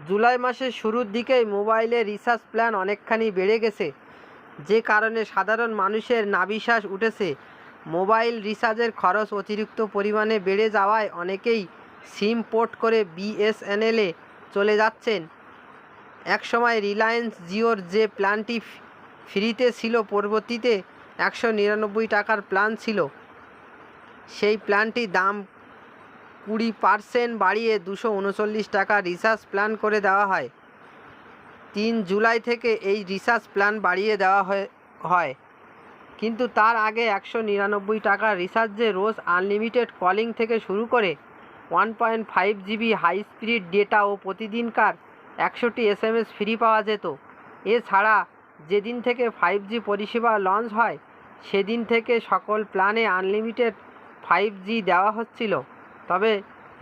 জুলাই মাসের শুরুর দিকেই মোবাইলে রিচার্জ প্ল্যান অনেকখানি বেড়ে গেছে, যে কারণে সাধারণ মানুষের নাভিশ্বাস উঠেছে। মোবাইল রিচার্জের খরচ অতিরিক্ত পরিমাণে বেড়ে যাওয়ায় অনেকেই সিম পোর্ট করে বিএসএনএলে চলে যাচ্ছেন। একসময় রিলায়েন্স জিওর যে প্ল্যানটি ফ্রিতে ছিল, পরবর্তীতে 199 টাকার প্ল্যান ছিল। সেই প্ল্যানটির দাম 20% বাড়িয়ে 239 টাকা রিচার্জ প্ল্যান করে দেওয়া হয়। 3 জুলাই থেকে এই রিচার্জ প্ল্যান বাড়িয়ে দেওয়া হয়। কিন্তু তার আগে 199 টাকার রিচার্জে রোজ আনলিমিটেড কলিং থেকে শুরু করে 1.5 জিবি হাই স্পিড ডেটা ও প্রতিদিনকার 100টি SMS ফ্রি পাওয়া যেত। এছাড়া যেদিন থেকে 5G পরিষেবা লঞ্চ হয়, সেদিন থেকে সকল প্ল্যানে আনলিমিটেড 5G দেওয়া হচ্ছিল। তবে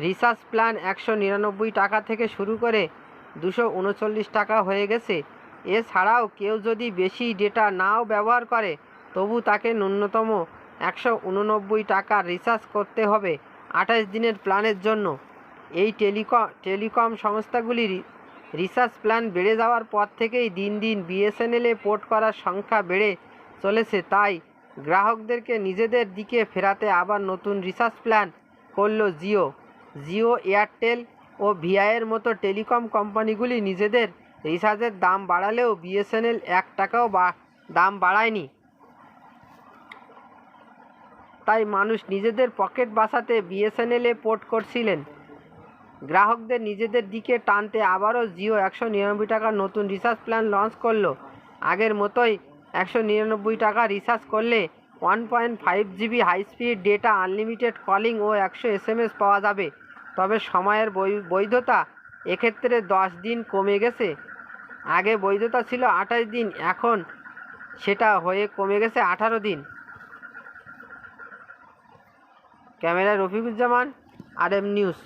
রিচার্জ প্ল্যান 199 টাকা থেকে শুরু করে 239 টাকা হয়ে গেছে। এছাড়াও কেউ যদি বেশি ডেটা নাও ব্যবহার করে, তবু তাকে ন্যূনতম 189 টাকার রিচার্জ করতে হবে 28 দিনের প্ল্যানের জন্য। এই টেলিকম সংস্থাগুলির রিচার্জ প্ল্যান বেড়ে যাওয়ার পর থেকেই দিন দিন বিএসএনএলে পোর্ট করার সংখ্যা বেড়ে চলেছে। তাই গ্রাহকদেরকে নিজেদের দিকে ফেরাতে আবার নতুন রিচার্জ প্ল্যান করল জিও, এয়ারটেল ও ভিআইয়ের মতো টেলিকম কোম্পানিগুলি নিজেদের রিচার্জের দাম বাড়ালেও বিএসএনএল 1 টাকাও দাম বাড়ায়নি। তাই মানুষ নিজেদের পকেট বাঁচাতে বিএসএনএলে পোর্ট করছিলেন। গ্রাহকদের নিজেদের দিকে টানতে আবারও জিও 199 টাকার নতুন রিচার্জ প্ল্যান লঞ্চ করলো। আগের মতোই 199 টাকা রিচার্জ করলে 1.5 GB high speed data, unlimited calling ও 100 SMS পাওয়া যাবে। তবে সময়ের বৈধতা এক্ষেত্রে 10 দিন কমে গেছে। আগে বৈধতা ছিল 28 দিন, এখন সেটা হয়ে কমে গেছে 18 দিন। ক্যামেরায় রফিকুজ্জামান, RM নিউজ।